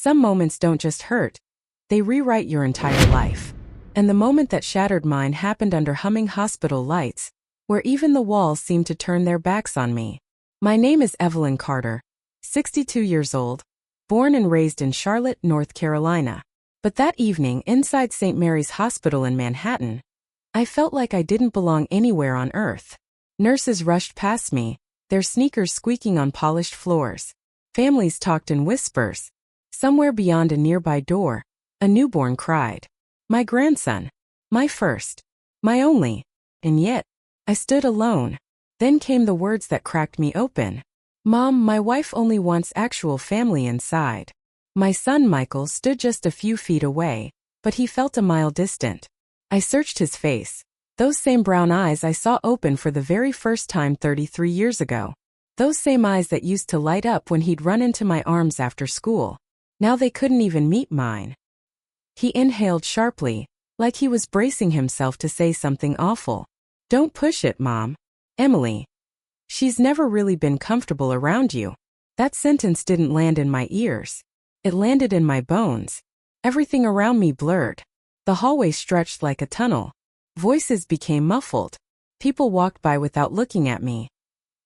Some moments don't just hurt, they rewrite your entire life. And the moment that shattered mine happened under humming hospital lights, where even the walls seemed to turn their backs on me. My name is Evelyn Carter, 62 years old, born and raised in Charlotte, North Carolina. But that evening inside St. Mary's Hospital in Manhattan, I felt like I didn't belong anywhere on earth. Nurses rushed past me, their sneakers squeaking on polished floors. Families talked in whispers. Somewhere beyond a nearby door, a newborn cried. My grandson. My first. My only. And yet, I stood alone. Then came the words that cracked me open. Mom, my wife only wants actual family inside. My son Michael stood just a few feet away, but he felt a mile distant. I searched his face. Those same brown eyes I saw open for the very first time 33 years ago. Those same eyes that used to light up when he'd run into my arms after school. Now they couldn't even meet mine. He inhaled sharply, like he was bracing himself to say something awful. Don't push it, Mom. Emily. She's never really been comfortable around you. That sentence didn't land in my ears. It landed in my bones. Everything around me blurred. The hallway stretched like a tunnel. Voices became muffled. People walked by without looking at me.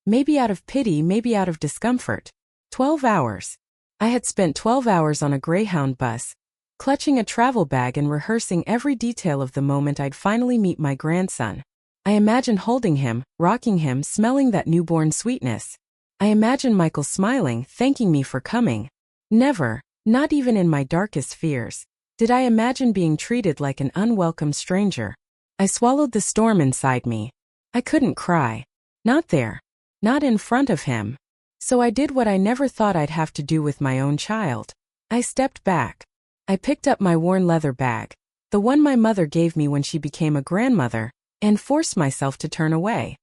Maybe out of pity, maybe out of discomfort. 12 hours. I had spent 12 hours on a Greyhound bus, clutching a travel bag and rehearsing every detail of the moment I'd finally meet my grandson. I imagined holding him, rocking him, smelling that newborn sweetness. I imagined Michael smiling, thanking me for coming. Never, not even in my darkest fears, did I imagine being treated like an unwelcome stranger. I swallowed the storm inside me. I couldn't cry. Not there. Not in front of him. So I did what I never thought I'd have to do with my own child. I stepped back. I picked up my worn leather bag, the one my mother gave me when she became a grandmother, and forced myself to turn away.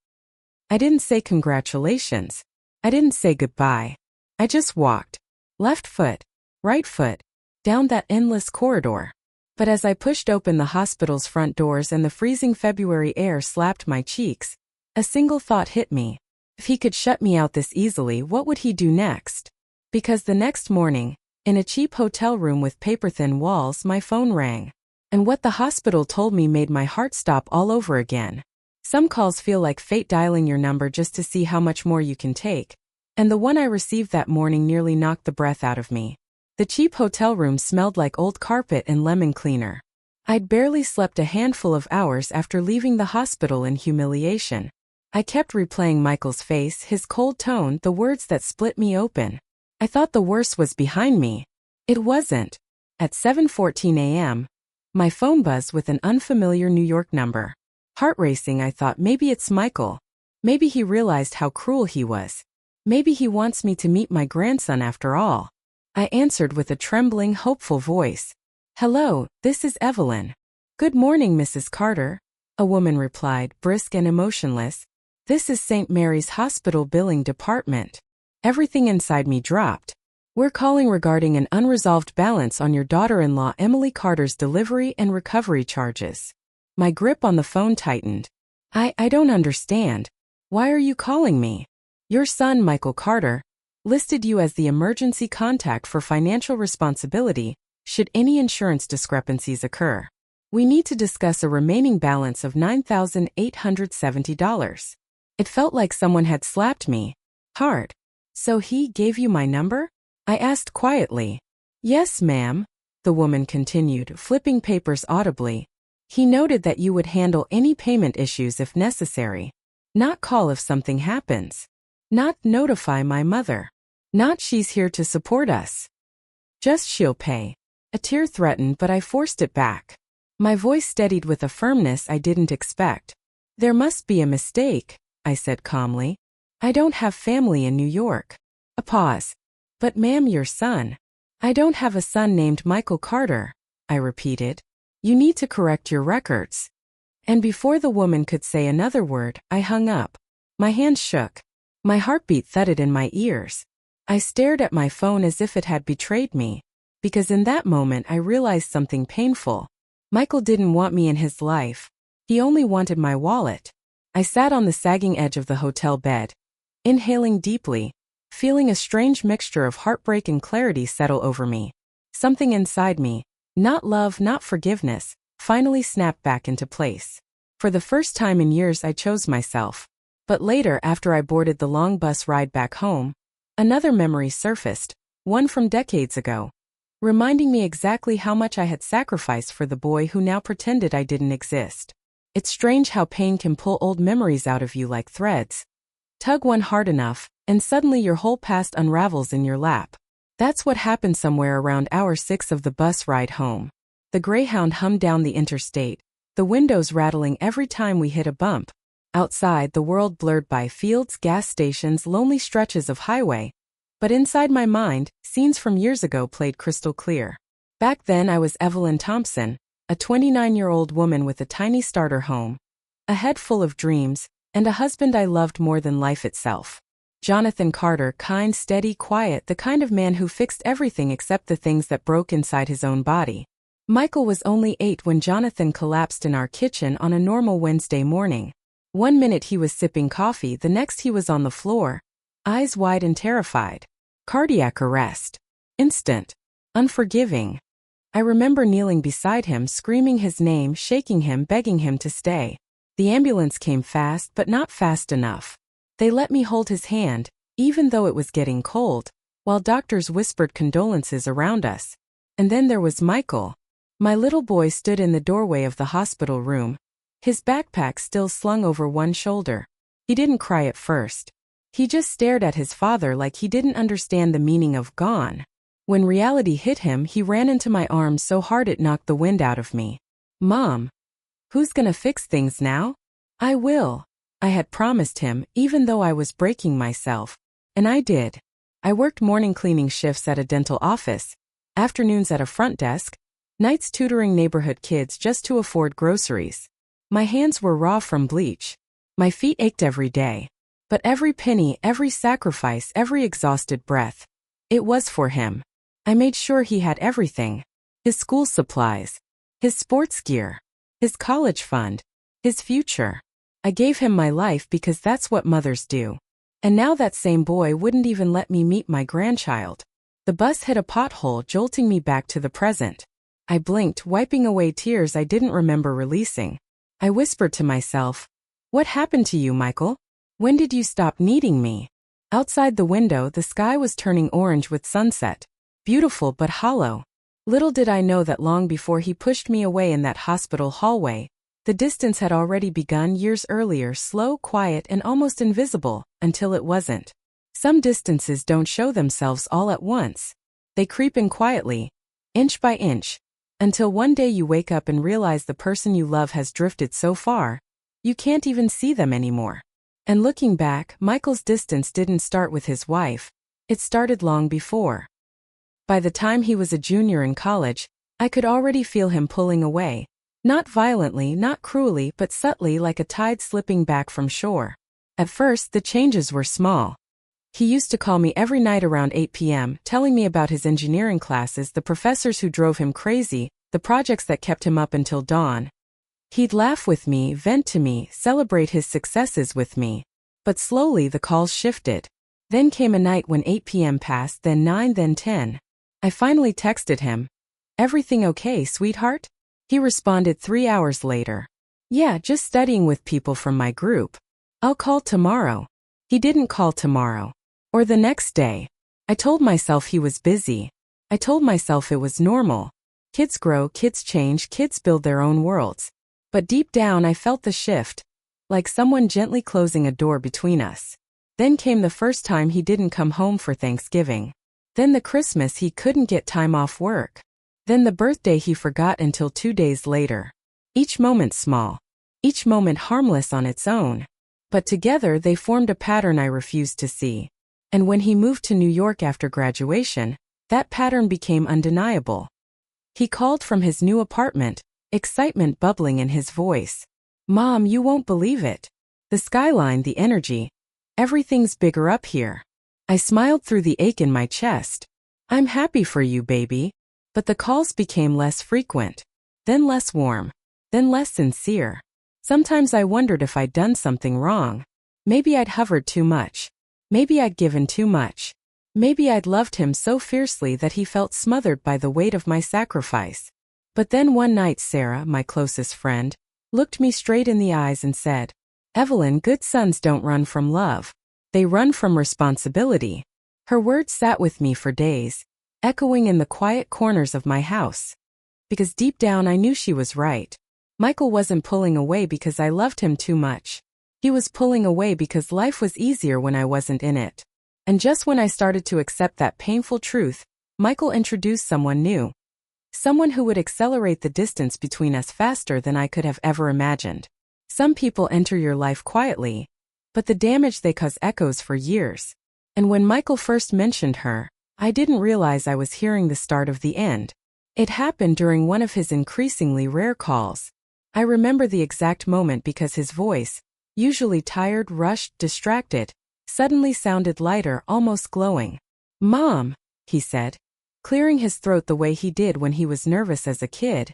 I didn't say congratulations. I didn't say goodbye. I just walked. Left foot, right foot, down that endless corridor. But as I pushed open the hospital's front doors and the freezing February air slapped my cheeks, a single thought hit me. If he could shut me out this easily, what would he do next? Because the next morning, in a cheap hotel room with paper-thin walls, my phone rang. And what the hospital told me made my heart stop all over again. Some calls feel like fate dialing your number just to see how much more you can take. And the one I received that morning nearly knocked the breath out of me. The cheap hotel room smelled like old carpet and lemon cleaner. I'd barely slept a handful of hours after leaving the hospital in humiliation. I kept replaying Michael's face, his cold tone, the words that split me open. I thought the worst was behind me. It wasn't. At 7:14 a.m., my phone buzzed with an unfamiliar New York number. Heart racing, I thought maybe it's Michael. Maybe he realized how cruel he was. Maybe he wants me to meet my grandson after all. I answered with a trembling, hopeful voice. Hello, this is Evelyn. Good morning, Mrs. Carter. A woman replied, brisk and emotionless. This is St. Mary's Hospital billing department. Everything inside me dropped. We're calling regarding an unresolved balance on your daughter-in-law Emily Carter's delivery and recovery charges. My grip on the phone tightened. I don't understand. Why are you calling me? Your son, Michael Carter, listed you as the emergency contact for financial responsibility should any insurance discrepancies occur. We need to discuss a remaining balance of $9,870. It felt like someone had slapped me hard. So he gave you my number? I asked quietly. Yes, ma'am, the woman continued, flipping papers audibly. He noted that you would handle any payment issues if necessary. Not call if something happens. Not notify my mother. Not she's here to support us. Just she'll pay. A tear threatened, but I forced it back. My voice steadied with a firmness I didn't expect. There must be a mistake, I said calmly. I don't have family in New York. A pause. But ma'am, your son. I don't have a son named Michael Carter, I repeated. You need to correct your records. And before the woman could say another word, I hung up. My hands shook. My heartbeat thudded in my ears. I stared at my phone as if it had betrayed me. Because in that moment I realized something painful. Michael didn't want me in his life. He only wanted my wallet. I sat on the sagging edge of the hotel bed, inhaling deeply, feeling a strange mixture of heartbreak and clarity settle over me. Something inside me, not love, not forgiveness, finally snapped back into place. For the first time in years I chose myself. But later, after I boarded the long bus ride back home, another memory surfaced, one from decades ago, reminding me exactly how much I had sacrificed for the boy who now pretended I didn't exist. It's strange how pain can pull old memories out of you like threads. Tug one hard enough, and suddenly your whole past unravels in your lap. That's what happened somewhere around hour 6 of the bus ride home. The Greyhound hummed down the interstate, the windows rattling every time we hit a bump. Outside, the world blurred by fields, gas stations, lonely stretches of highway. But inside my mind, scenes from years ago played crystal clear. Back then I was Evelyn Thompson, a 29-year-old woman with a tiny starter home, a head full of dreams, and a husband I loved more than life itself. Jonathan Carter, kind, steady, quiet, the kind of man who fixed everything except the things that broke inside his own body. Michael was only 8 when Jonathan collapsed in our kitchen on a normal Wednesday morning. One minute he was sipping coffee, the next he was on the floor, eyes wide and terrified. Cardiac arrest. Instant. Unforgiving. I remember kneeling beside him, screaming his name, shaking him, begging him to stay. The ambulance came fast, but not fast enough. They let me hold his hand, even though it was getting cold, while doctors whispered condolences around us. And then there was Michael. My little boy stood in the doorway of the hospital room, his backpack still slung over one shoulder. He didn't cry at first. He just stared at his father like he didn't understand the meaning of gone. When reality hit him, he ran into my arms so hard it knocked the wind out of me. Mom, who's gonna fix things now? I will. I had promised him, even though I was breaking myself. And I did. I worked morning cleaning shifts at a dental office, afternoons at a front desk, nights tutoring neighborhood kids just to afford groceries. My hands were raw from bleach. My feet ached every day. But every penny, every sacrifice, every exhausted breath, it was for him. I made sure he had everything. His school supplies, his sports gear, his college fund, his future. I gave him my life because that's what mothers do. And now that same boy wouldn't even let me meet my grandchild. The bus hit a pothole, jolting me back to the present. I blinked, wiping away tears I didn't remember releasing. I whispered to myself, "What happened to you, Michael? When did you stop needing me?" Outside the window, the sky was turning orange with sunset. Beautiful but hollow. Little did I know that long before he pushed me away in that hospital hallway, the distance had already begun years earlier, slow, quiet, and almost invisible, until it wasn't. Some distances don't show themselves all at once. They creep in quietly, inch by inch, until one day you wake up and realize the person you love has drifted so far, you can't even see them anymore. And looking back, Michael's distance didn't start with his wife. It started long before. By the time he was a junior in college, I could already feel him pulling away. Not violently, not cruelly, but subtly, like a tide slipping back from shore. At first, the changes were small. He used to call me every night around 8 p.m., telling me about his engineering classes, the professors who drove him crazy, the projects that kept him up until dawn. He'd laugh with me, vent to me, celebrate his successes with me. But slowly the calls shifted. Then came a night when 8 p.m. passed, then 9, then 10. I finally texted him, "Everything okay, sweetheart?" He responded 3 hours later, "Yeah, just studying with people from my group. I'll call tomorrow." He didn't call tomorrow. Or the next day. I told myself he was busy. I told myself it was normal. Kids grow, kids change, kids build their own worlds. But deep down I felt the shift, like someone gently closing a door between us. Then came the first time he didn't come home for Thanksgiving. Then the Christmas he couldn't get time off work. Then the birthday he forgot until 2 days later. Each moment small. Each moment harmless on its own. But together they formed a pattern I refused to see. And when he moved to New York after graduation, that pattern became undeniable. He called from his new apartment, excitement bubbling in his voice. "Mom, you won't believe it. The skyline, the energy. Everything's bigger up here." I smiled through the ache in my chest. "I'm happy for you, baby." But the calls became less frequent. Then less warm. Then less sincere. Sometimes I wondered if I'd done something wrong. Maybe I'd hovered too much. Maybe I'd given too much. Maybe I'd loved him so fiercely that he felt smothered by the weight of my sacrifice. But then one night Sarah, my closest friend, looked me straight in the eyes and said, "Evelyn, good sons don't run from love. They run from responsibility." Her words sat with me for days, echoing in the quiet corners of my house. Because deep down I knew she was right. Michael wasn't pulling away because I loved him too much. He was pulling away because life was easier when I wasn't in it. And just when I started to accept that painful truth, Michael introduced someone new. Someone who would accelerate the distance between us faster than I could have ever imagined. Some people enter your life quietly, but the damage they cause echoes for years. And when Michael first mentioned her, I didn't realize I was hearing the start of the end. It happened during one of his increasingly rare calls. I remember the exact moment because his voice, usually tired, rushed, distracted, suddenly sounded lighter, almost glowing. "Mom," he said, clearing his throat the way he did when he was nervous as a kid.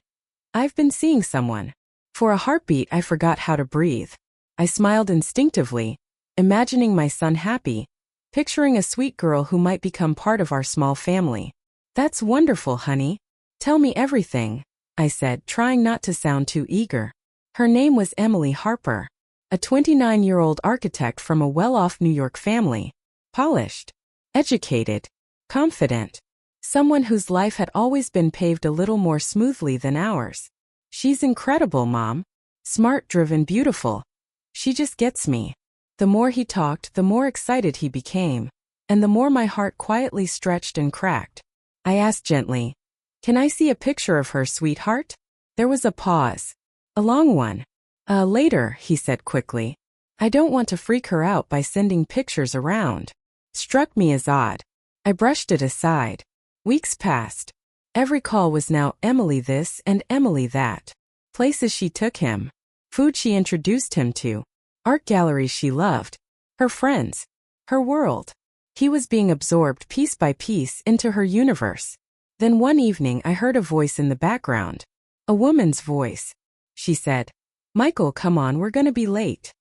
"I've been seeing someone." For a heartbeat I forgot how to breathe. I smiled instinctively, imagining my son happy, picturing a sweet girl who might become part of our small family. "That's wonderful, honey. Tell me everything," I said, trying not to sound too eager. Her name was Emily Harper, a 29-year-old architect from a well-off New York family. Polished, educated, confident. Someone whose life had always been paved a little more smoothly than ours. "She's incredible, Mom. Smart, driven, beautiful. She just gets me." The more he talked, the more excited he became, and the more my heart quietly stretched and cracked. I asked gently, "Can I see a picture of her, sweetheart?" There was a pause. A long one. Later," he said quickly. "I don't want to freak her out by sending pictures around." Struck me as odd. I brushed it aside. Weeks passed. Every call was now Emily this and Emily that. Places she took him. Food she introduced him to. Art galleries she loved. Her friends. Her world. He was being absorbed piece by piece into her universe. Then one evening I heard a voice in the background. A woman's voice. She said, "Michael, come on, we're gonna be late."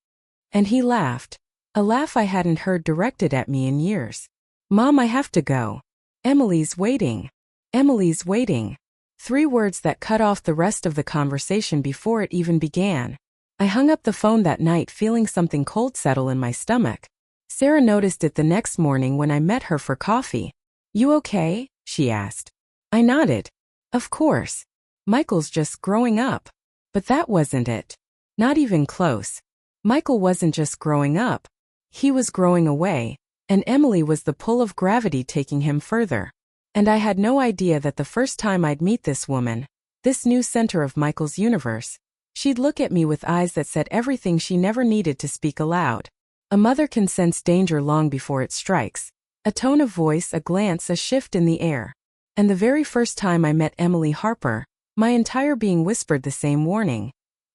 And he laughed. A laugh I hadn't heard directed at me in years. "Mom, I have to go. Emily's waiting. Emily's waiting." 3 words that cut off the rest of the conversation before it even began. I hung up the phone that night feeling something cold settle in my stomach. Sarah noticed it the next morning when I met her for coffee. "You okay?" she asked. I nodded. "Of course. Michael's just growing up." But that wasn't it. Not even close. Michael wasn't just growing up. He was growing away, and Emily was the pull of gravity taking him further. And I had no idea that the first time I'd meet this woman, this new center of Michael's universe, she'd look at me with eyes that said everything she never needed to speak aloud. A mother can sense danger long before it strikes. A tone of voice, a glance, a shift in the air. And the very first time I met Emily Harper, my entire being whispered the same warning.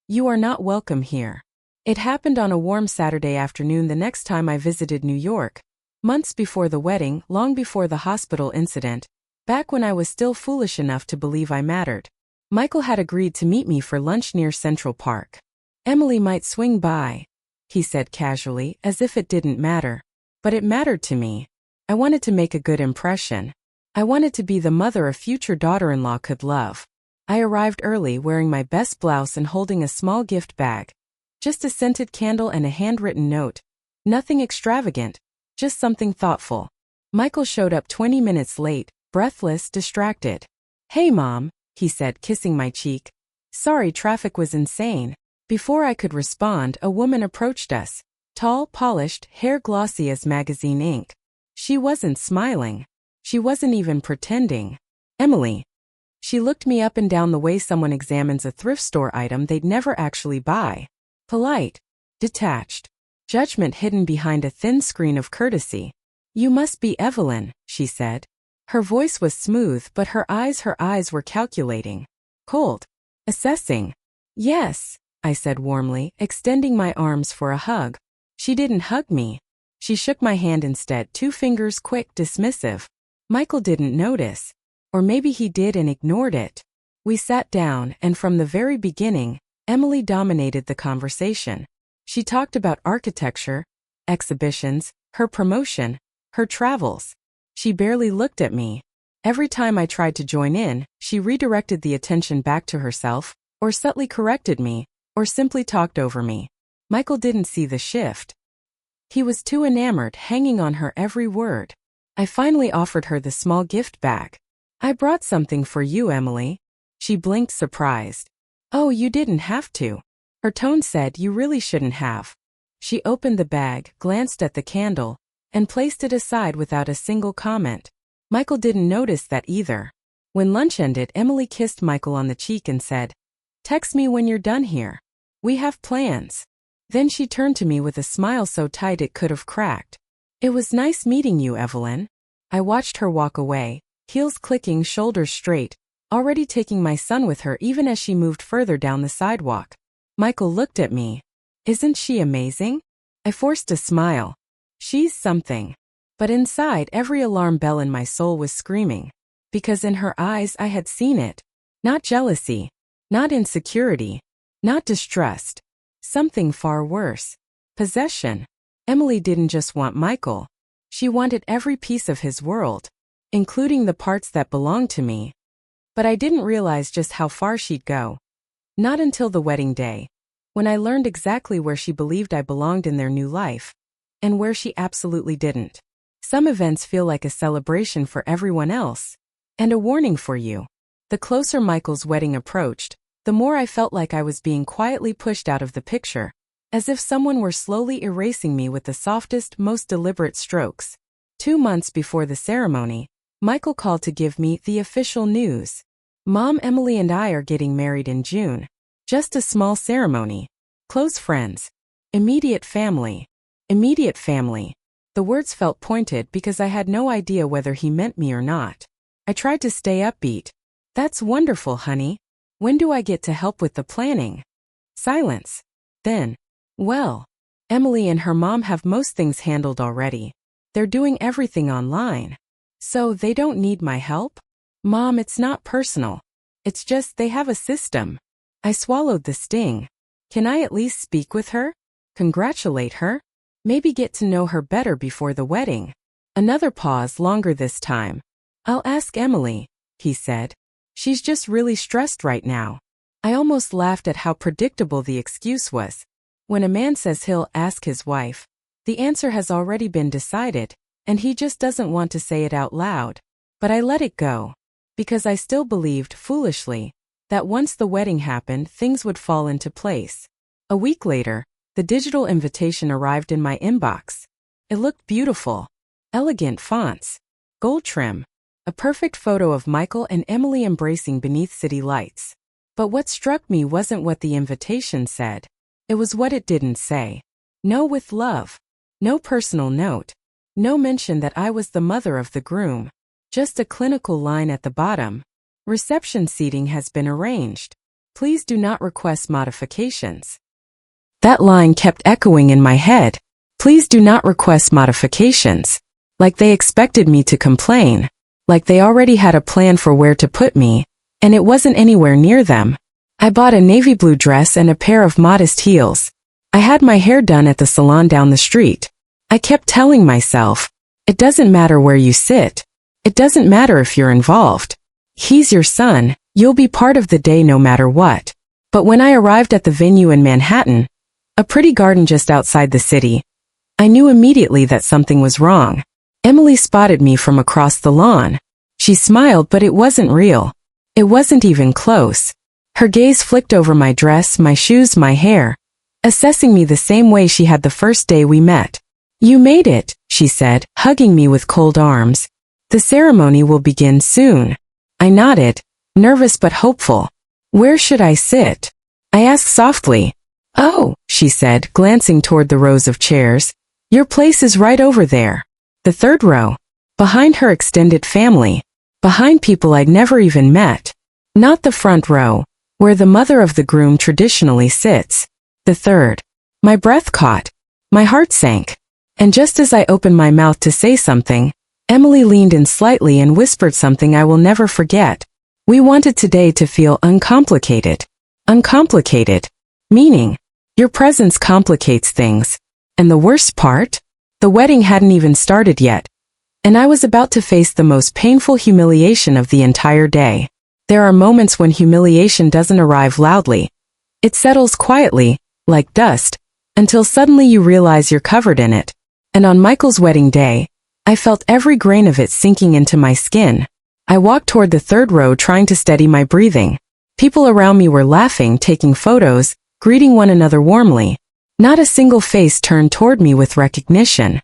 "You are not welcome here." It happened on a warm Saturday afternoon the next time I visited New York, months before the wedding, long before the hospital incident, back when I was still foolish enough to believe I mattered. Michael had agreed to meet me for lunch near Central Park. "Emily might swing by," he said casually, as if it didn't matter. But it mattered to me. I wanted to make a good impression. I wanted to be the mother a future daughter-in-law could love. I arrived early wearing my best blouse and holding a small gift bag. Just a scented candle and a handwritten note. Nothing extravagant, just something thoughtful. Michael showed up 20 minutes late, breathless, distracted. "Hey, Mom," he said, kissing my cheek. "Sorry, traffic was insane." Before I could respond, a woman approached us. Tall, polished, hair glossy as magazine ink. She wasn't smiling. She wasn't even pretending. "Emily." She looked me up and down the way someone examines a thrift store item they'd never actually buy. Polite. Detached. Judgment hidden behind a thin screen of courtesy. "You must be Evelyn," she said. Her voice was smooth, but her eyes were calculating. Cold. Assessing. "Yes," I said warmly, extending my arms for a hug. She didn't hug me. She shook my hand instead, 2 fingers quick, dismissive. Michael didn't notice. Or maybe he did and ignored it. We sat down, and from the very beginning, Emily dominated the conversation. She talked about architecture, exhibitions, her promotion, her travels. She barely looked at me. Every time I tried to join in, she redirected the attention back to herself, or subtly corrected me, or simply talked over me. Michael didn't see the shift. He was too enamored, hanging on her every word. I finally offered her the small gift bag. "I brought something for you, Emily." She blinked, surprised. "Oh, you didn't have to." Her tone said, "You really shouldn't have." She opened the bag, glanced at the candle, and placed it aside without a single comment. Michael didn't notice that either. When lunch ended, Emily kissed Michael on the cheek and said, "Text me when you're done here. We have plans." Then she turned to me with a smile so tight it could have cracked. "It was nice meeting you, Evelyn." I watched her walk away, heels clicking, shoulders straight, already taking my son with her even as she moved further down the sidewalk. Michael looked at me. "Isn't she amazing?" I forced a smile. "She's something." But inside, every alarm bell in my soul was screaming. Because in her eyes I had seen it. Not jealousy. Not insecurity. Not distrust. Something far worse. Possession. Emily didn't just want Michael. She wanted every piece of his world, including the parts that belonged to me. But I didn't realize just how far she'd go. Not until the wedding day, when I learned exactly where she believed I belonged in their new life, and where she absolutely didn't. Some events feel like a celebration for everyone else, and a warning for you. The closer Michael's wedding approached, the more I felt like I was being quietly pushed out of the picture, as if someone were slowly erasing me with the softest, most deliberate strokes. 2 months before the ceremony, Michael called to give me the official news. "Mom, Emily and I are getting married in June. Just a small ceremony. Close friends. Immediate family." Immediate family. The words felt pointed because I had no idea whether he meant me or not. I tried to stay upbeat. "That's wonderful, honey. When do I get to help with the planning?" Silence. Then, "Well, Emily and her mom have most things handled already. They're doing everything online. So they don't need my help?" "Mom, it's not personal. It's just they have a system." I swallowed the sting. "Can I at least speak with her? Congratulate her? Maybe get to know her better before the wedding?" Another pause, longer this time. "I'll ask Emily," he said. "She's just really stressed right now." I almost laughed at how predictable the excuse was. When a man says he'll ask his wife, the answer has already been decided, and he just doesn't want to say it out loud. But I let it go, because I still believed, foolishly, that once the wedding happened, things would fall into place. A week later, the digital invitation arrived in my inbox. It looked beautiful. Elegant fonts. Gold trim. A perfect photo of Michael and Emily embracing beneath city lights. But what struck me wasn't what the invitation said. It was what it didn't say. "No, with love." No personal note. No mention that I was the mother of the groom. Just a clinical line at the bottom. "Reception seating has been arranged. Please do not request modifications." That line kept echoing in my head. Please do not request modifications. Like they expected me to complain. Like they already had a plan for where to put me, and it wasn't anywhere near them. I bought a navy blue dress and a pair of modest heels. I had my hair done at the salon down the street. I kept telling myself, it doesn't matter where you sit. It doesn't matter if you're involved. He's your son, you'll be part of the day no matter what. But when I arrived at the venue in Manhattan, a pretty garden just outside the city, I knew immediately that something was wrong. Emily spotted me from across the lawn. She smiled, but it wasn't real. It wasn't even close. Her gaze flicked over my dress, my shoes, my hair, assessing me the same way she had the first day we met. "You made it," she said, hugging me with cold arms. "The ceremony will begin soon." I nodded, nervous but hopeful. "Where should I sit?" I asked softly. "Oh," she said, glancing toward the rows of chairs. "Your place is right over there. The third row. Behind her extended family. Behind people I'd never even met. Not the front row, where the mother of the groom traditionally sits. The third." My breath caught. My heart sank. And just as I opened my mouth to say something, Emily leaned in slightly and whispered something I will never forget. "We wanted today to feel uncomplicated." Uncomplicated. Meaning, your presence complicates things. And the worst part? The wedding hadn't even started yet. and I was about to face the most painful humiliation of the entire day. There are moments when humiliation doesn't arrive loudly. It settles quietly, like dust, until suddenly you realize you're covered in it. And on Michael's wedding day, I felt every grain of it sinking into my skin. I walked toward the third row trying to steady my breathing. People around me were laughing, taking photos, greeting one another warmly. Not a single face turned toward me with recognition.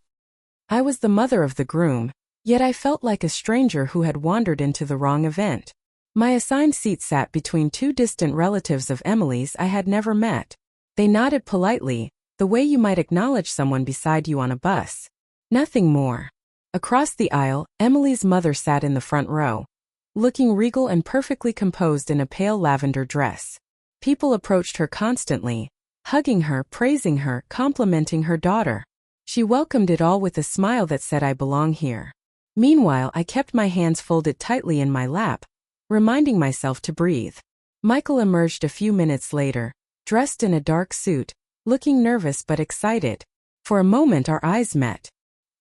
I was the mother of the groom, yet I felt like a stranger who had wandered into the wrong event. My assigned seat sat between two distant relatives of Emily's I had never met. They nodded politely, the way you might acknowledge someone beside you on a bus. Nothing more. Across the aisle, Emily's mother sat in the front row, looking regal and perfectly composed in a pale lavender dress. People approached her constantly, hugging her, praising her, complimenting her daughter. She welcomed it all with a smile that said, "I belong here." Meanwhile, I kept my hands folded tightly in my lap, reminding myself to breathe. Michael emerged a few minutes later, dressed in a dark suit, looking nervous but excited. For a moment our eyes met.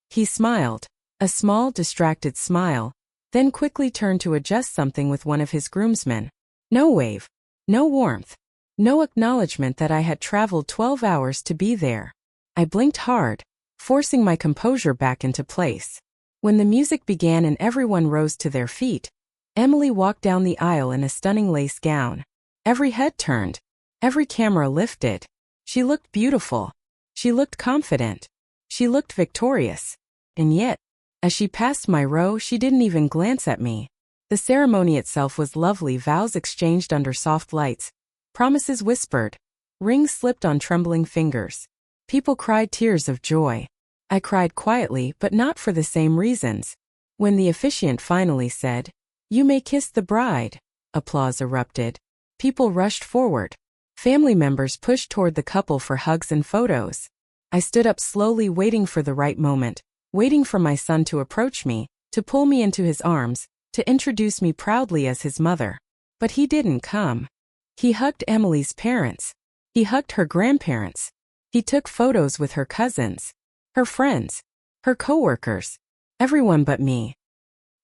He smiled, a small, distracted smile, then quickly turned to adjust something with one of his groomsmen. No wave, no warmth, no acknowledgement that I had traveled 12 hours to be there. I blinked hard, forcing my composure back into place. When the music began and everyone rose to their feet, Emily walked down the aisle in a stunning lace gown. Every head turned, every camera lifted. She looked beautiful. She looked confident. She looked victorious. And yet, as she passed my row, she didn't even glance at me. The ceremony itself was lovely, vows exchanged under soft lights, promises whispered, rings slipped on trembling fingers. People cried tears of joy. I cried quietly, but not for the same reasons. When the officiant finally said, "You may kiss the bride," applause erupted. People rushed forward. Family members pushed toward the couple for hugs and photos. I stood up slowly, waiting for the right moment, waiting for my son to approach me, to pull me into his arms, to introduce me proudly as his mother. But he didn't come. He hugged Emily's parents. He hugged her grandparents. He took photos with her cousins, her friends, her coworkers, everyone but me.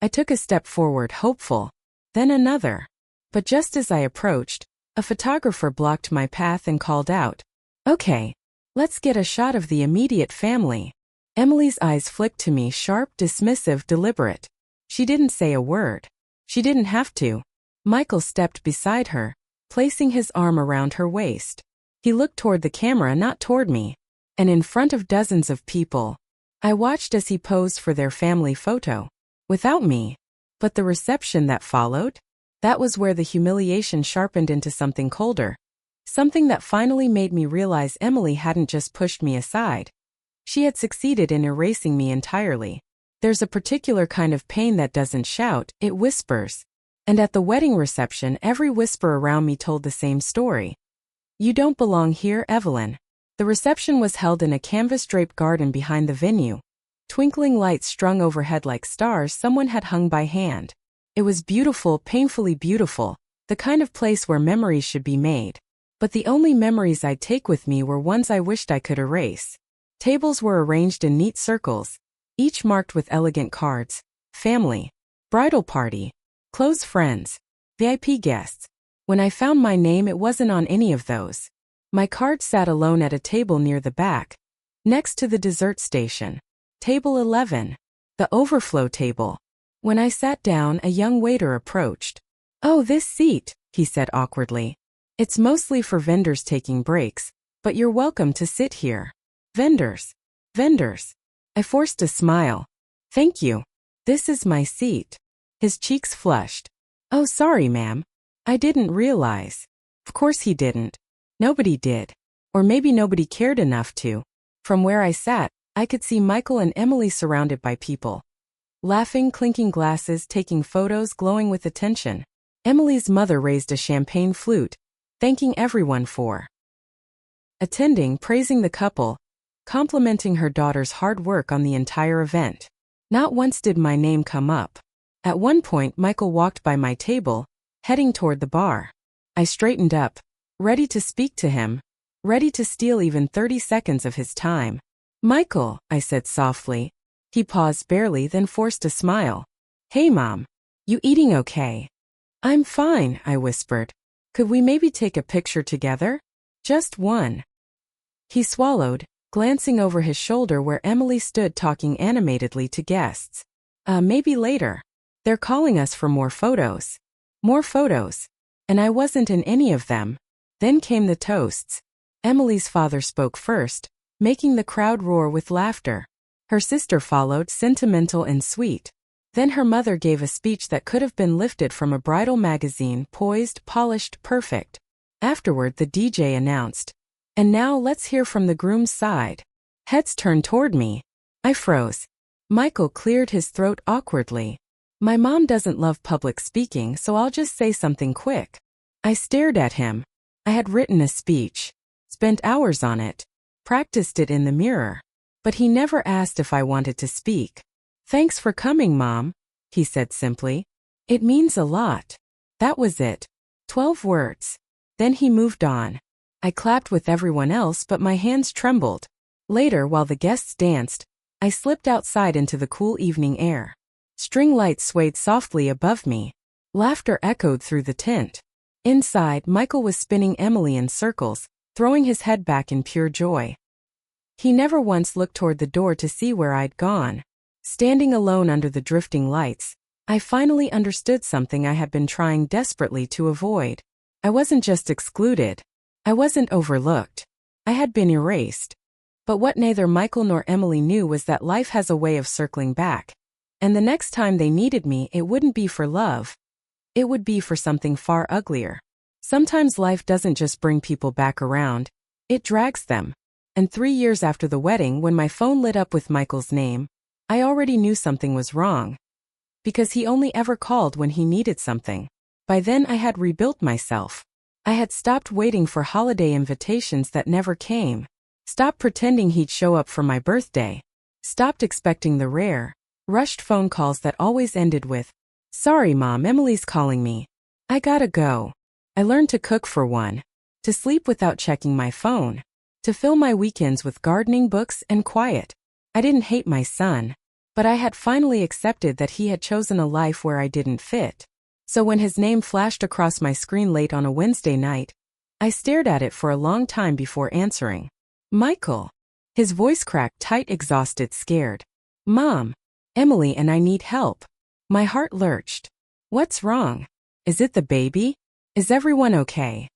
I took a step forward, hopeful, then another. But just as I approached, a photographer blocked my path and called out, "Okay, let's get a shot of the immediate family." Emily's eyes flicked to me, sharp, dismissive, deliberate. She didn't say a word. She didn't have to. Michael stepped beside her, placing his arm around her waist. He looked toward the camera, not toward me. And in front of dozens of people, I watched as he posed for their family photo. Without me. But the reception that followed? That was where the humiliation sharpened into something colder. Something that finally made me realize Emily hadn't just pushed me aside. She had succeeded in erasing me entirely. There's a particular kind of pain that doesn't shout, it whispers. And at the wedding reception, every whisper around me told the same story. "You don't belong here, Evelyn." The reception was held in a canvas-draped garden behind the venue. Twinkling lights strung overhead like stars someone had hung by hand. It was beautiful, painfully beautiful, the kind of place where memories should be made. But the only memories I'd take with me were ones I wished I could erase. Tables were arranged in neat circles, each marked with elegant cards: family, bridal party, close friends, VIP guests. When I found my name, it wasn't on any of those. My card sat alone at a table near the back, next to the dessert station. Table 11. The overflow table. When I sat down, a young waiter approached. "Oh, this seat," he said awkwardly. "It's mostly for vendors taking breaks, but you're welcome to sit here." Vendors. Vendors. I forced a smile. "Thank you. This is my seat." His cheeks flushed. "Oh, sorry, ma'am. I didn't realize." Of course he didn't. Nobody did. Or maybe nobody cared enough to. From where I sat, I could see Michael and Emily surrounded by people. Laughing, clinking glasses, taking photos, glowing with attention. Emily's mother raised a champagne flute, thanking everyone for attending, praising the couple, complimenting her daughter's hard work on the entire event. Not once did my name come up. At one point, Michael walked by my table, heading toward the bar. I straightened up, ready to speak to him, ready to steal even 30 seconds of his time. "Michael," I said softly. He paused barely, then forced a smile. Hey Mom, you eating okay? I'm fine, I whispered. Could we maybe take a picture together? Just one. He swallowed, glancing over his shoulder where Emily stood talking animatedly to guests. Maybe later. They're calling us for more photos. More photos. And I wasn't in any of them. Then came the toasts. Emily's father spoke first, making the crowd roar with laughter. Her sister followed, sentimental and sweet. Then her mother gave a speech that could have been lifted from a bridal magazine, poised, polished, perfect. Afterward, the DJ announced, "And now let's hear from the groom's side." Heads turned toward me. I froze. Michael cleared his throat awkwardly. My mom doesn't love public speaking, so I'll just say something quick. I stared at him. I had written a speech, spent hours on it, practiced it in the mirror. But he never asked if I wanted to speak. "Thanks for coming, Mom," he said simply. "It means a lot." That was it. 12 words. Then he moved on. I clapped with everyone else, but my hands trembled. Later, while the guests danced, I slipped outside into the cool evening air. String lights swayed softly above me. Laughter echoed through the tent. Inside, Michael was spinning Emily in circles, throwing his head back in pure joy. He never once looked toward the door to see where I'd gone. Standing alone under the drifting lights, I finally understood something I had been trying desperately to avoid. I wasn't just excluded. I wasn't overlooked. I had been erased. But what neither Michael nor Emily knew was that life has a way of circling back. And the next time they needed me, it wouldn't be for love. It would be for something far uglier. Sometimes life doesn't just bring people back around, it drags them. And 3 years after the wedding, when my phone lit up with Michael's name, I already knew something was wrong. Because he only ever called when he needed something. By then I had rebuilt myself. I had stopped waiting for holiday invitations that never came. Stopped pretending he'd show up for my birthday. Stopped expecting the rare, rushed phone calls that always ended with, "Sorry Mom, Emily's calling me. I gotta go." I learned to cook for one. To sleep without checking my phone. To fill my weekends with gardening, books, and quiet. I didn't hate my son. But I had finally accepted that he had chosen a life where I didn't fit. So when his name flashed across my screen late on a Wednesday night, I stared at it for a long time before answering. "Michael." His voice cracked tight, exhausted, scared. "Mom, Emily and I need help." My heart lurched. "What's wrong? Is it the baby? Is everyone okay?"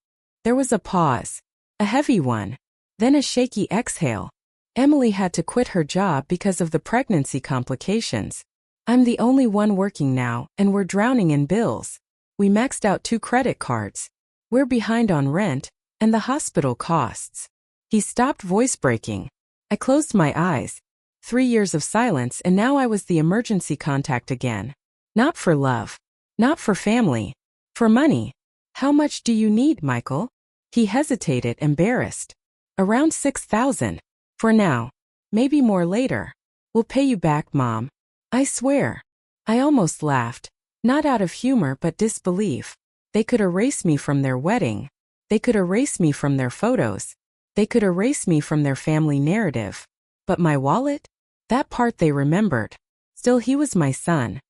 There was a pause. A heavy one. Then a shaky exhale. Emily had to quit her job because of the pregnancy complications. I'm the only one working now, and we're drowning in bills. We maxed out 2 credit cards. We're behind on rent, and the hospital costs. He stopped, voice breaking. I closed my eyes. 3 years of silence, and now I was the emergency contact again. Not for love. Not for family. For money. "How much do you need, Michael?" He hesitated, embarrassed. "Around 6,000. For now. Maybe more later. We'll pay you back, Mom. I swear." I almost laughed. Not out of humor but disbelief. They could erase me from their wedding. They could erase me from their photos. They could erase me from their family narrative. But my wallet? That part they remembered. Still, he was my son.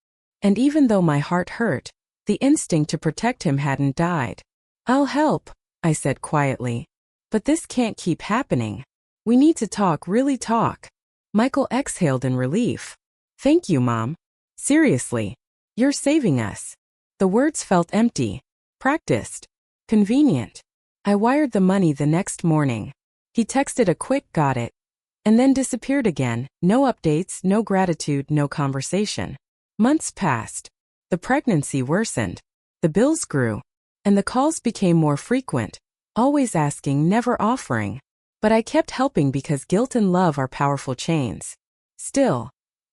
And even though my heart hurt, the instinct to protect him hadn't died. "I'll help," I said quietly. "But this can't keep happening. We need to talk, really talk." Michael exhaled in relief. "Thank you, Mom. Seriously. You're saving us." The words felt empty. Practiced. Convenient. I wired the money the next morning. He texted a quick "got it," and then disappeared again. No updates, no gratitude, no conversation. Months passed. The pregnancy worsened. The bills grew. And the calls became more frequent. Always asking, never offering. But I kept helping because guilt and love are powerful chains. Still,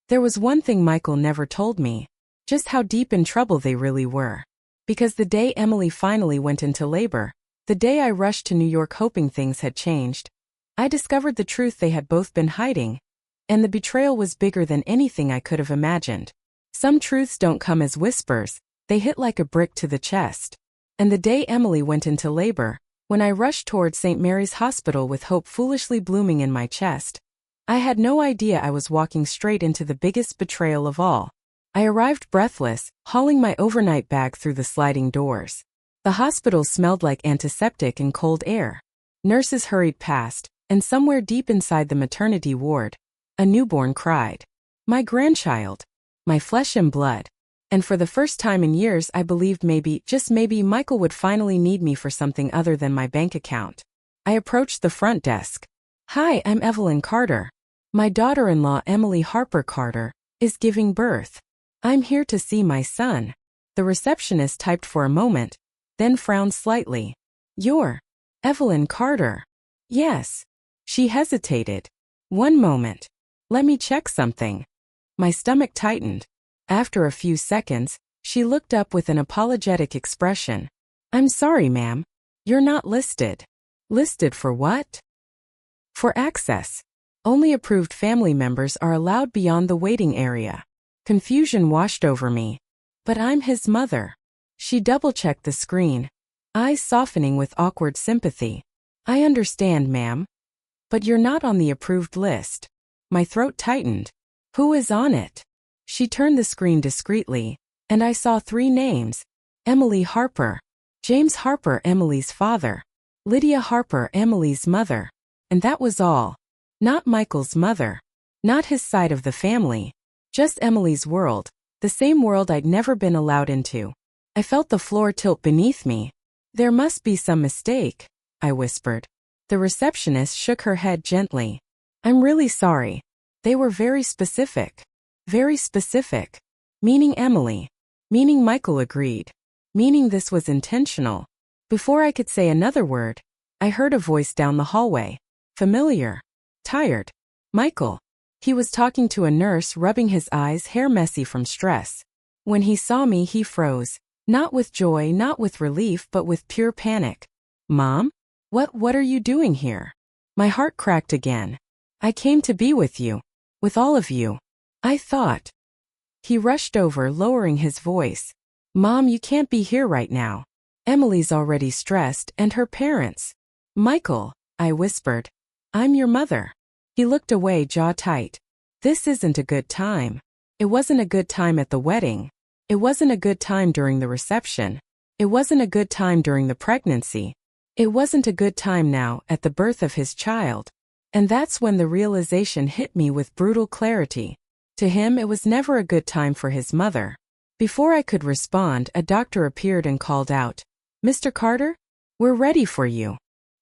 there was one thing Michael never told me. Just how deep in trouble they really were. Because the day Emily finally went into labor, the day I rushed to New York hoping things had changed, I discovered the truth they had both been hiding. And the betrayal was bigger than anything I could have imagined. Some truths don't come as whispers, they hit like a brick to the chest. And the day Emily went into labor, when I rushed toward St. Mary's Hospital with hope foolishly blooming in my chest, I had no idea I was walking straight into the biggest betrayal of all. I arrived breathless, hauling my overnight bag through the sliding doors. The hospital smelled like antiseptic and cold air. Nurses hurried past, and somewhere deep inside the maternity ward, a newborn cried. My grandchild. My flesh and blood. And for the first time in years I believed maybe, just maybe, Michael would finally need me for something other than my bank account. I approached the front desk. Hi, I'm Evelyn Carter. My daughter-in-law Emily Harper Carter is giving birth. I'm here to see my son. The receptionist typed for a moment, then frowned slightly. You're Evelyn Carter. Yes. She hesitated. One moment. Let me check something. My stomach tightened. After a few seconds, she looked up with an apologetic expression. I'm sorry, ma'am. You're not listed. Listed for what? For access. Only approved family members are allowed beyond the waiting area. Confusion washed over me. But I'm his mother. She double-checked the screen, eyes softening with awkward sympathy. I understand, ma'am. But you're not on the approved list. My throat tightened. Who is on it? She turned the screen discreetly, and I saw 3 names. Emily Harper. James Harper, Emily's father. Lydia Harper, Emily's mother. And that was all. Not Michael's mother. Not his side of the family. Just Emily's world. The same world I'd never been allowed into. I felt the floor tilt beneath me. There must be some mistake, I whispered. The receptionist shook her head gently. I'm really sorry. They were very specific. Very specific. Meaning Emily. Meaning Michael agreed. Meaning this was intentional. Before I could say another word, I heard a voice down the hallway. Familiar. Tired. Michael. He was talking to a nurse, rubbing his eyes, hair messy from stress. When he saw me, he froze. Not with joy, not with relief, but with pure panic. Mom? What are you doing here? My heart cracked again. I came to be with you. With all of you. I thought. He rushed over, lowering his voice. Mom, you can't be here right now. Emily's already stressed, and her parents. Michael, I whispered. I'm your mother. He looked away, jaw tight. This isn't a good time. It wasn't a good time at the wedding. It wasn't a good time during the reception. It wasn't a good time during the pregnancy. It wasn't a good time now, at the birth of his child. And that's when the realization hit me with brutal clarity. To him, it was never a good time for his mother. Before I could respond, a doctor appeared and called out, Mr. Carter? We're ready for you.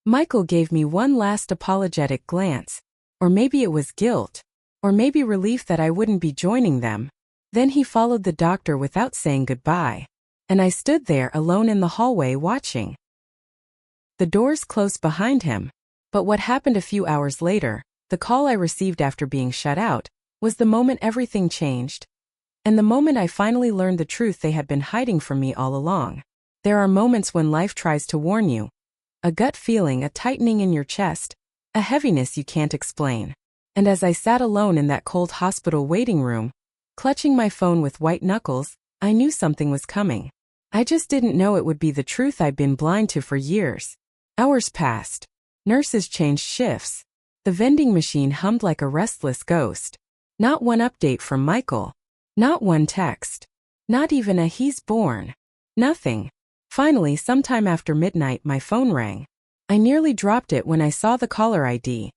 Michael gave me one last apologetic glance. Or maybe it was guilt. Or maybe relief that I wouldn't be joining them. Then he followed the doctor without saying goodbye. And I stood there alone in the hallway watching. The doors closed behind him. But what happened a few hours later, the call I received after being shut out, was the moment everything changed. And the moment I finally learned the truth they had been hiding from me all along. There are moments when life tries to warn you. A gut feeling, a tightening in your chest, a heaviness you can't explain. And as I sat alone in that cold hospital waiting room, clutching my phone with white knuckles, I knew something was coming. I just didn't know it would be the truth I'd been blind to for years. Hours passed. Nurses changed shifts. The vending machine hummed like a restless ghost. Not one update from Michael. Not one text. Not even a he's born. Nothing. Finally, sometime after midnight, my phone rang. I nearly dropped it when I saw the caller ID.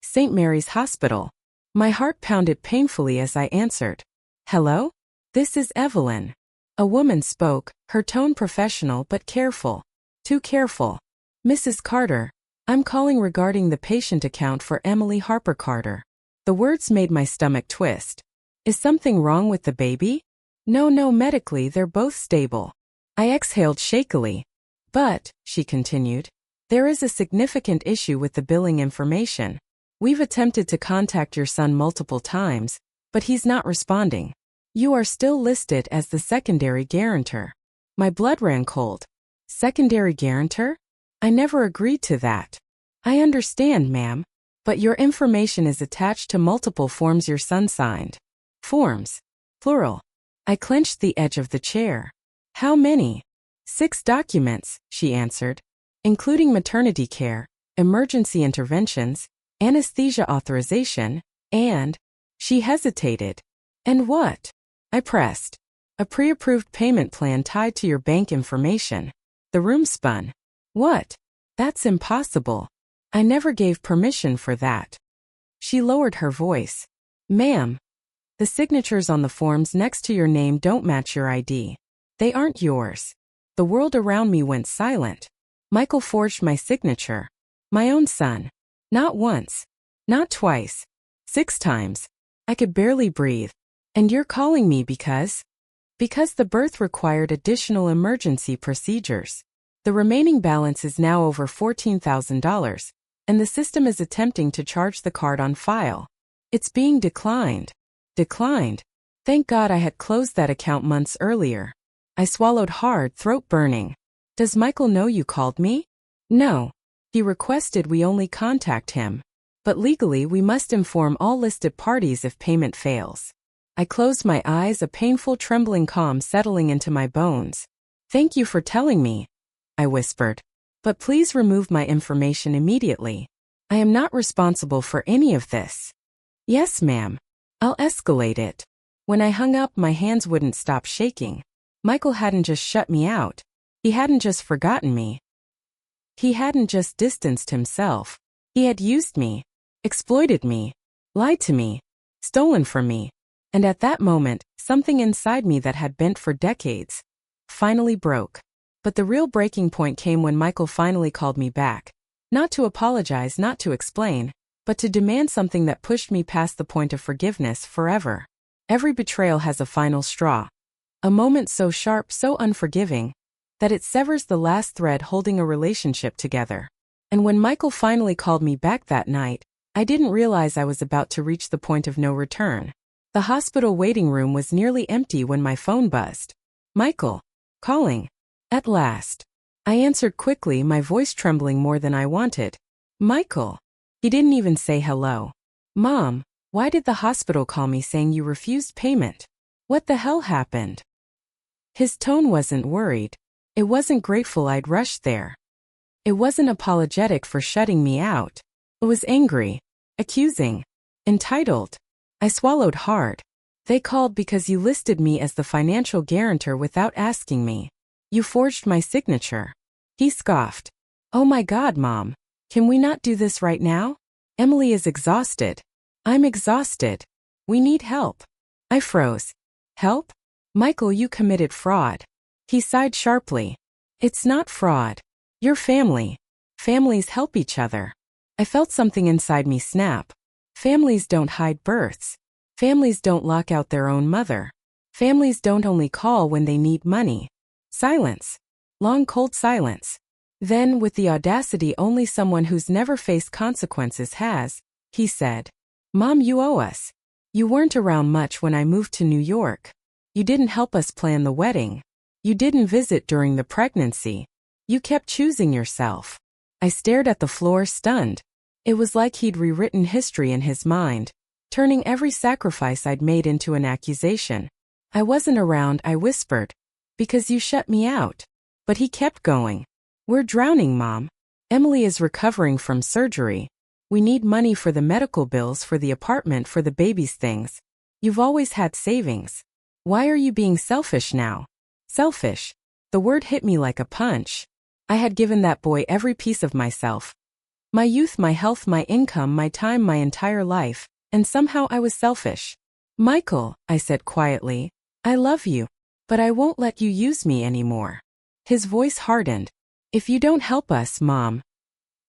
St. Mary's Hospital. My heart pounded painfully as I answered. Hello? This is Evelyn. A woman spoke, her tone professional but careful. Too careful. Mrs. Carter, I'm calling regarding the patient account for Emily Harper Carter. The words made my stomach twist. Is something wrong with the baby? No, medically they're both stable. I exhaled shakily. But, she continued, there is a significant issue with the billing information. We've attempted to contact your son multiple times, but he's not responding. You are still listed as the secondary guarantor. My blood ran cold. Secondary guarantor? I never agreed to that. I understand, ma'am. But your information is attached to multiple forms your son signed. Forms. Plural. I clenched the edge of the chair. How many? 6 documents, she answered, including maternity care, emergency interventions, anesthesia authorization, And? She hesitated. And what? I pressed. A pre-approved payment plan tied to your bank information. The room spun. What? That's impossible. I never gave permission for that. She lowered her voice. Ma'am, the signatures on the forms next to your name don't match your ID. They aren't yours. The world around me went silent. Michael forged my signature. My own son. Not once. Not twice. 6 times. I could barely breathe. And you're calling me because? Because the birth required additional emergency procedures. The remaining balance is now over $14,000, and the system is attempting to charge the card on file. It's being declined. Declined? Thank God I had closed that account months earlier. I swallowed hard, throat burning. Does Michael know you called me? No. He requested we only contact him. But legally we must inform all listed parties if payment fails. I closed my eyes, a painful trembling calm settling into my bones. Thank you for telling me, I whispered. But please remove my information immediately. I am not responsible for any of this. Yes, ma'am. I'll escalate it. When I hung up, my hands wouldn't stop shaking. Michael hadn't just shut me out. He hadn't just forgotten me. He hadn't just distanced himself. He had used me, exploited me, lied to me, stolen from me. And at that moment, something inside me that had bent for decades finally broke. But the real breaking point came when Michael finally called me back. Not to apologize, not to explain, but to demand something that pushed me past the point of forgiveness forever. Every betrayal has a final straw. A moment so sharp, so unforgiving, that it severs the last thread holding a relationship together. And when Michael finally called me back that night, I didn't realize I was about to reach the point of no return. The hospital waiting room was nearly empty when my phone buzzed. Michael. Calling. At last. I answered quickly, my voice trembling more than I wanted. Michael. He didn't even say hello. Mom, why did the hospital call me saying you refused payment? What the hell happened? His tone wasn't worried. It wasn't grateful I'd rushed there. It wasn't apologetic for shutting me out. It was angry, accusing, entitled. I swallowed hard. They called because you listed me as the financial guarantor without asking me. You forged my signature. He scoffed. Oh my God, Mom. Can we not do this right now? Emily is exhausted. I'm exhausted. We need help. I froze. Help? Michael, you committed fraud. He sighed sharply. It's not fraud. You're family. Families help each other. I felt something inside me snap. Families don't hide births. Families don't lock out their own mother. Families don't only call when they need money. Silence. Long cold silence. Then, with the audacity only someone who's never faced consequences has, he said, Mom, you owe us. You weren't around much when I moved to New York. You didn't help us plan the wedding. You didn't visit during the pregnancy. You kept choosing yourself. I stared at the floor, stunned. It was like he'd rewritten history in his mind, turning every sacrifice I'd made into an accusation. I wasn't around, I whispered, because you shut me out. But he kept going. We're drowning, Mom. Emily is recovering from surgery. We need money for the medical bills, for the apartment, for the baby's things. You've always had savings. Why are you being selfish now? Selfish. The word hit me like a punch. I had given that boy every piece of myself. My youth, my health, my income, my time, my entire life, and somehow I was selfish. Michael, I said quietly, I love you, but I won't let you use me anymore. His voice hardened. If you don't help us, Mom,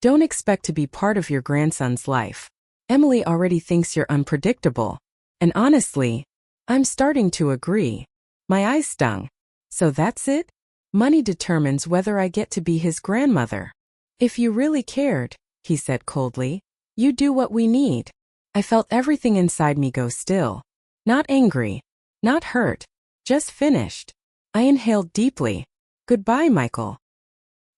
don't expect to be part of your grandson's life. Emily already thinks you're unpredictable. And honestly, I'm starting to agree. My eyes stung. So that's it? Money determines whether I get to be his grandmother. If you really cared, he said coldly, you do what we need. I felt everything inside me go still. Not angry. Not hurt. Just finished. I inhaled deeply. Goodbye, Michael.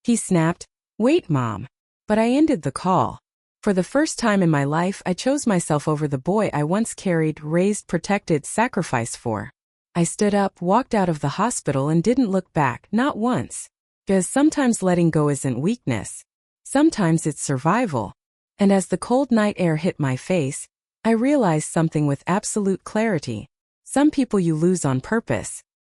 He snapped, wait, Mom. But I ended the call. For the first time in my life, I chose myself over the boy I once carried, raised, protected, sacrificed for. I stood up, walked out of the hospital, and didn't look back, not once. Because sometimes letting go isn't weakness. Sometimes it's survival. And as the cold night air hit my face, I realized something with absolute clarity. Some people you lose on purpose,